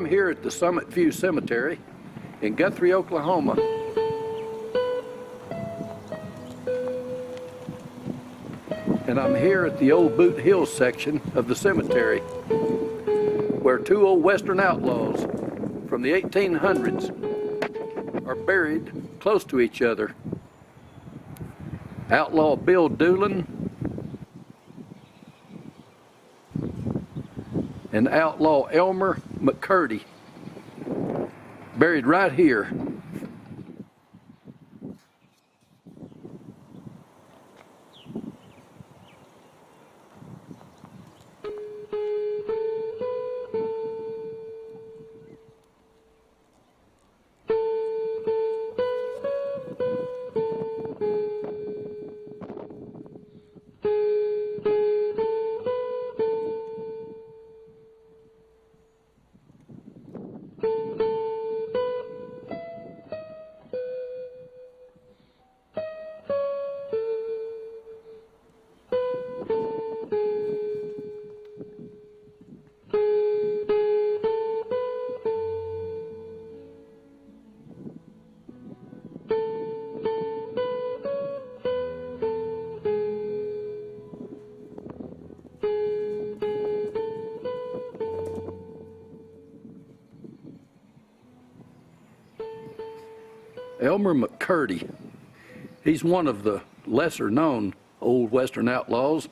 I'm here at the Summit View Cemetery in Guthrie, Oklahoma. And I'm here at the old Boot Hill section of the cemetery, where two old Western outlaws from the 1800s are buried close to each other. Outlaw Bill Doolin and outlaw Elmer McCurdy, buried right here. Elmer McCurdy, he's one of the lesser known old Western outlaws,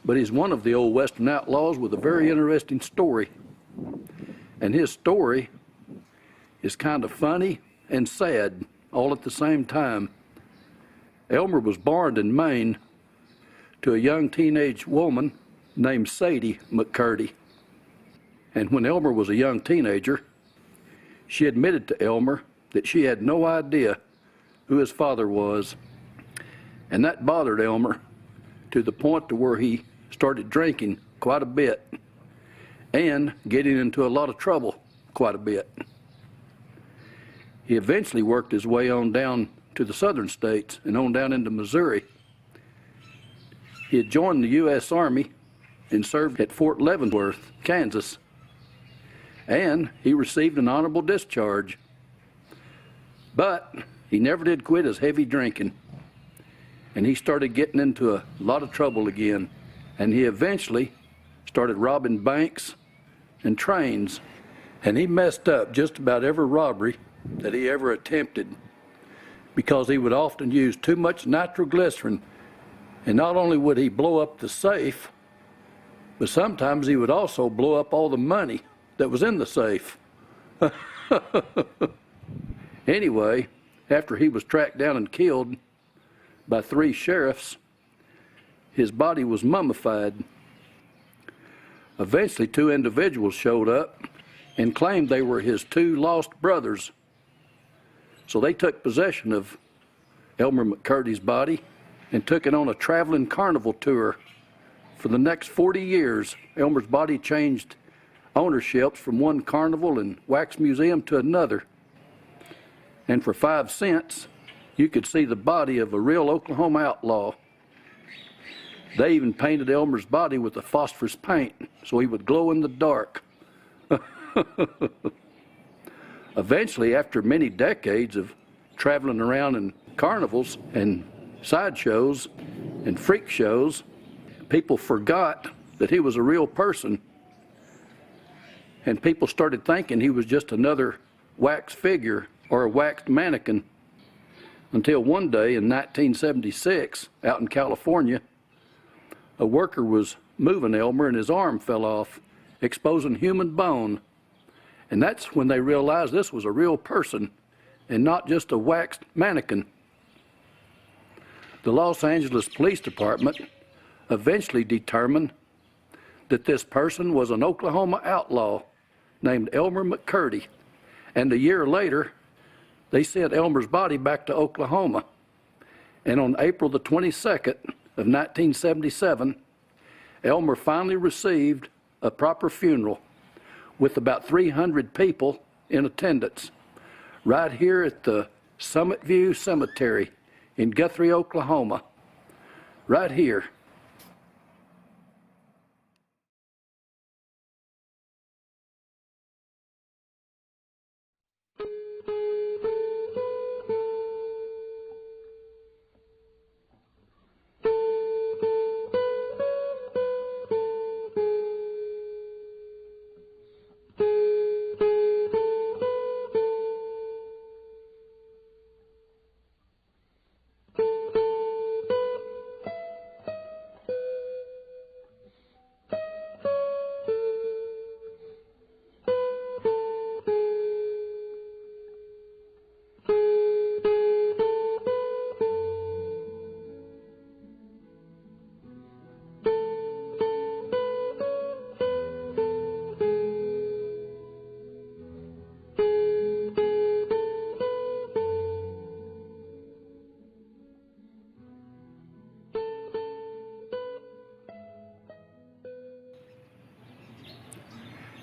but he's one of the old Western outlaws with a very interesting story. And his story is kind of funny and sad all at the same time. Elmer was born in Maine to a young teenage woman named Sadie McCurdy. And when Elmer was a young teenager, she admitted to Elmer that she had no idea who his father was. And that bothered Elmer to the point to where he started drinking quite a bit and getting into a lot of trouble quite a bit. He eventually worked his way on down to the southern states and on down into Missouri. He had joined the U.S. Army and served at Fort Leavenworth, Kansas, and he received an honorable discharge. But he never did quit his heavy drinking, and he started getting into a lot of trouble again, and he eventually started robbing banks and trains, and he messed up just about every robbery that he ever attempted because he would often use too much nitroglycerin, and not only would he blow up the safe, but sometimes he would also blow up all the money that was in the safe. Anyway, after he was tracked down and killed by 3 sheriffs, his body was mummified. Eventually, 2 individuals showed up and claimed they were his 2 lost brothers. So they took possession of Elmer McCurdy's body and took it on a traveling carnival tour. For the next 40 years, Elmer's body changed ownerships from one carnival and wax museum to another. And for 5 cents, you could see the body of a real Oklahoma outlaw. They even painted Elmer's body with a phosphorus paint so he would glow in the dark. Eventually, after many decades of traveling around in carnivals and sideshows and freak shows, people forgot that he was a real person. And people started thinking he was just another wax figure or a waxed mannequin, until one day in 1976, out in California, a worker was moving Elmer and his arm fell off, exposing human bone. And that's when they realized this was a real person and not just a waxed mannequin. The Los Angeles Police Department eventually determined that this person was an Oklahoma outlaw named Elmer McCurdy, and a year later, they sent Elmer's body back to Oklahoma. And on April the 22nd of 1977, Elmer finally received a proper funeral with about 300 people in attendance right here at the Summit View Cemetery in Guthrie, Oklahoma. Right here.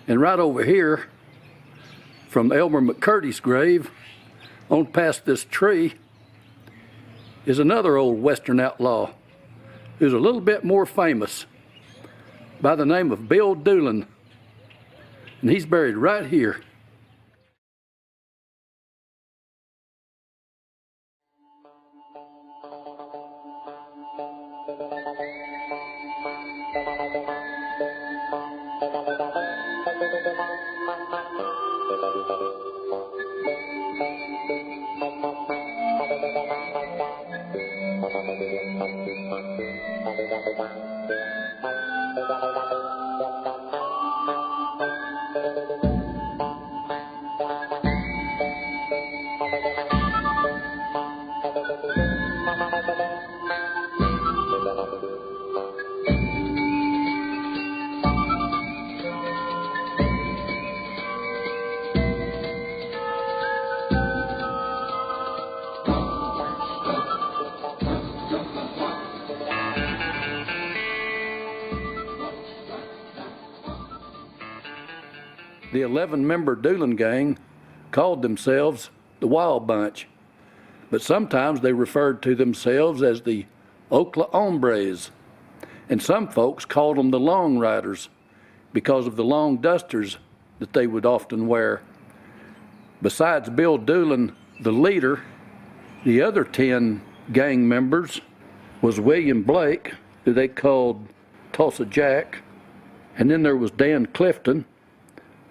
And right over here, from Elmer McCurdy's grave, on past this tree, is another old Western outlaw who's a little bit more famous, by the name of Bill Doolin. And he's buried right here. The 11-member Doolin gang called themselves the Wild Bunch, but sometimes they referred to themselves as the Hombres, and some folks called them the Long Riders because of the long dusters that they would often wear. Besides Bill Doolin, the leader, the other 10 gang members was William Blake, who they called Tulsa Jack, and then there was Dan Clifton,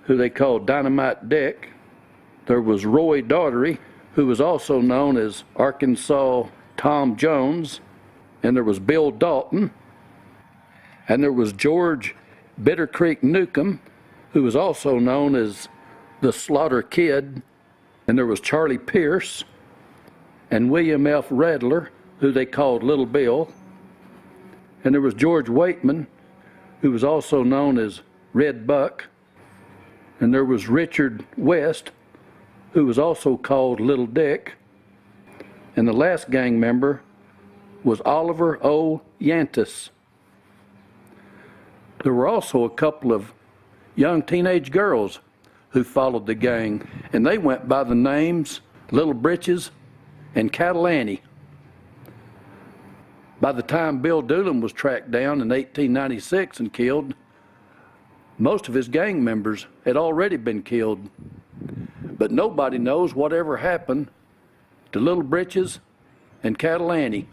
who they called Dynamite Dick. There was Roy Daugherty, who was also known as Arkansas Tom Jones, and there was Bill Dalton, and there was George Bitter Creek Newcomb, who was also known as the Slaughter Kid, and there was Charlie Pierce, and William F. Rattler, who they called Little Bill, and there was George Waitman, who was also known as Red Buck, and there was Richard West, who was also called Little Dick, and the last gang member was Oliver O. Yantis. There were also a couple of young teenage girls who followed the gang, and they went by the names Little Britches and Cattle Annie. By the time Bill Doolin was tracked down in 1896 and killed, most of his gang members had already been killed. But nobody knows whatever happened to Little Britches and Cattle Annie.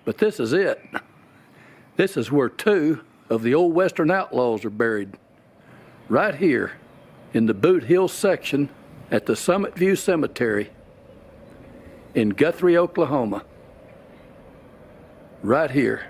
But this is it. This is where 2 of the old Western outlaws are buried. Right here in the Boot Hill section at the Summit View Cemetery in Guthrie, Oklahoma. Right here.